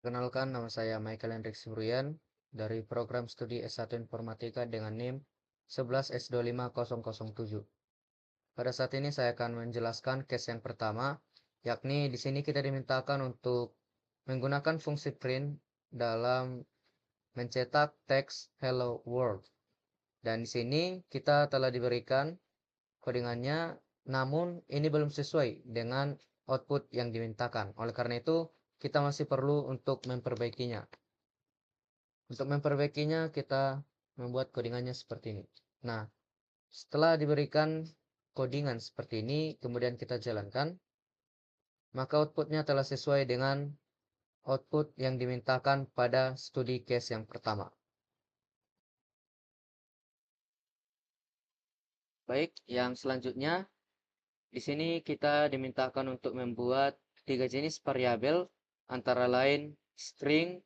Kenalkan, nama saya Michael Hendrik Surian dari program studi S1 Informatika dengan NIM 11S25007. Pada saat ini saya akan menjelaskan case yang pertama, yakni di sini kita dimintakan untuk menggunakan fungsi print dalam mencetak teks Hello World. Dan di sini kita telah diberikan codingannya, namun ini belum sesuai dengan output yang dimintakan. Oleh karena itu, kita masih perlu untuk memperbaikinya. Untuk memperbaikinya, kita membuat codingannya seperti ini. Nah, setelah diberikan codingan seperti ini, kemudian kita jalankan, maka outputnya telah sesuai dengan output yang dimintakan pada studi case yang pertama. Baik, yang selanjutnya, di sini kita dimintakan untuk membuat 3 jenis variabel, antara lain string,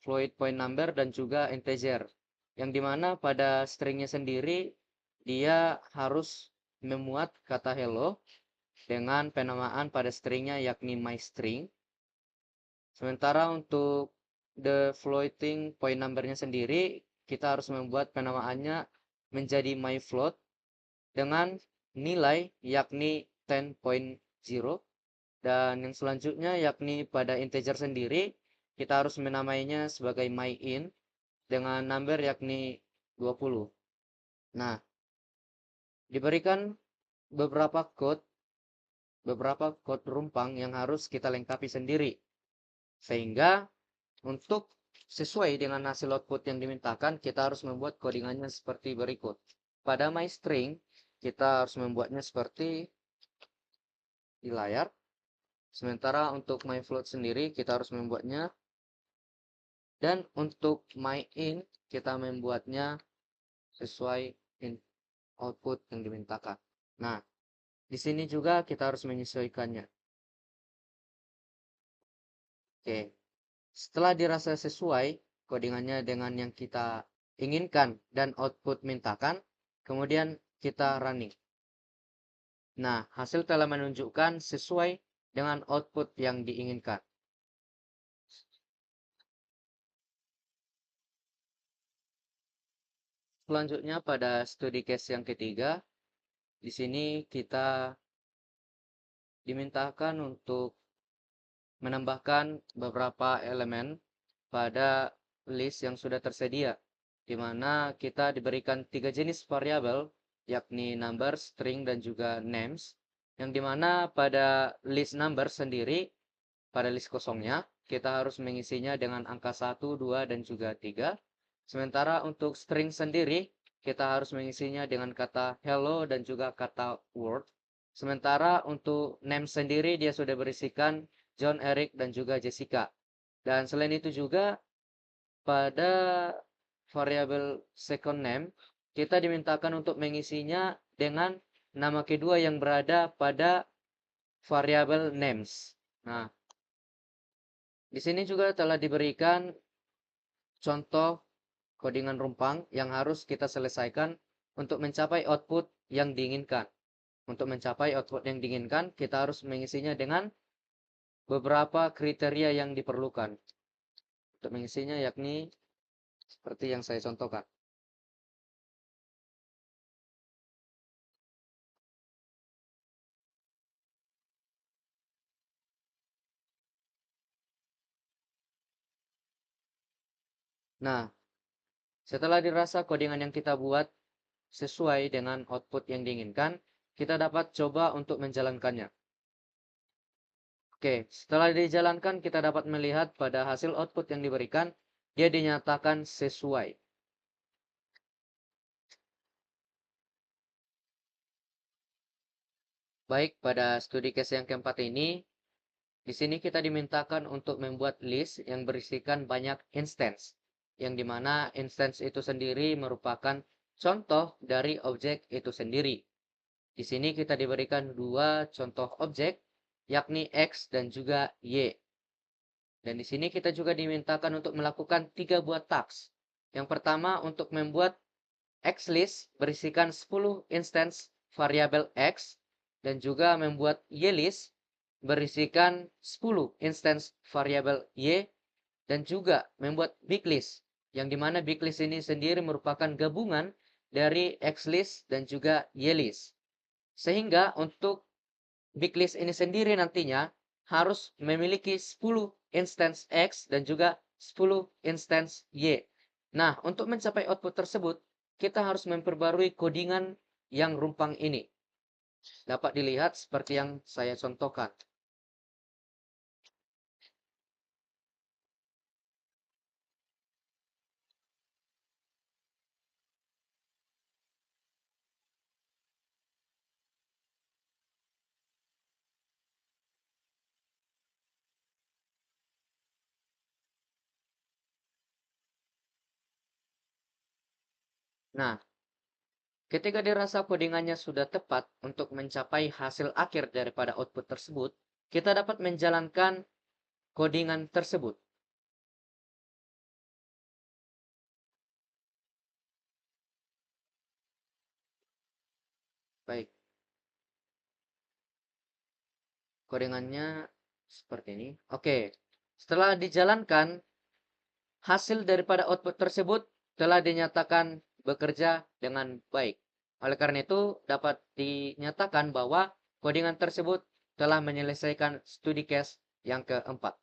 float point number, dan juga integer. Yang dimana pada stringnya sendiri, dia harus memuat kata hello dengan penamaan pada stringnya yakni myString. Sementara untuk the floating point numbernya sendiri, kita harus membuat penamaannya menjadi myFloat dengan nilai yakni 10.0. Dan yang selanjutnya yakni pada integer sendiri, kita harus menamainya sebagai myInt dengan number yakni 20. Nah, diberikan beberapa code rumpang yang harus kita lengkapi sendiri. Sehingga untuk sesuai dengan hasil output yang dimintakan, kita harus membuat codingannya seperti berikut. Pada myString, kita harus membuatnya seperti di layar. Sementara untuk myFloat sendiri, kita harus membuatnya. Dan untuk myInt, kita membuatnya sesuai output yang dimintakan. Nah, di sini juga kita harus menyesuaikannya. Oke, setelah dirasa sesuai codingannya dengan yang kita inginkan dan output mintakan, kemudian kita running. Nah, hasil telah menunjukkan sesuai dengan output yang diinginkan. Selanjutnya pada studi case yang ketiga, di sini kita dimintakan untuk menambahkan beberapa elemen pada list yang sudah tersedia, di mana kita diberikan 3 jenis variabel, yakni number, string, dan juga names, yang dimana pada list number sendiri, pada list kosongnya, kita harus mengisinya dengan angka 1, 2, dan juga 3. Sementara untuk string sendiri, kita harus mengisinya dengan kata hello dan juga kata word. Sementara untuk name sendiri, dia sudah berisikan John, Eric, dan juga Jessica. Dan selain itu juga, pada variabel second name, kita dimintakan untuk mengisinya dengan nama kedua yang berada pada variabel names. Nah, di sini juga telah diberikan contoh codingan rumpang yang harus kita selesaikan untuk mencapai output yang diinginkan. Untuk mencapai output yang diinginkan, kita harus mengisinya dengan beberapa kriteria yang diperlukan. Untuk mengisinya yakni seperti yang saya contohkan. Nah, setelah dirasa codingan yang kita buat sesuai dengan output yang diinginkan, kita dapat coba untuk menjalankannya. Oke, setelah dijalankan, kita dapat melihat pada hasil output yang diberikan, dia dinyatakan sesuai. Baik, pada studi case yang keempat ini, di sini kita dimintakan untuk membuat list yang berisikan banyak instance, yang dimana instance itu sendiri merupakan contoh dari objek itu sendiri. Di sini kita diberikan 2 contoh objek, yakni X dan juga Y. Dan di sini kita juga dimintakan untuk melakukan 3 buah task. Yang pertama, untuk membuat XList berisikan 10 instance variabel X, dan juga membuat YList berisikan 10 instance variabel Y, dan juga membuat big list, yang dimana big list ini sendiri merupakan gabungan dari X list dan juga Y list. Sehingga untuk big list ini sendiri nantinya harus memiliki 10 instance X dan juga 10 instance Y. Nah, untuk mencapai output tersebut, kita harus memperbarui codingan yang rumpang ini. Dapat dilihat seperti yang saya contohkan. Nah, ketika dirasa codingannya sudah tepat untuk mencapai hasil akhir daripada output tersebut, kita dapat menjalankan codingan tersebut. Baik, codingannya seperti ini. Oke, setelah dijalankan, hasil daripada output tersebut telah dinyatakan bekerja dengan baik. Oleh karena itu, dapat dinyatakan bahwa codingan tersebut telah menyelesaikan studi case yang keempat.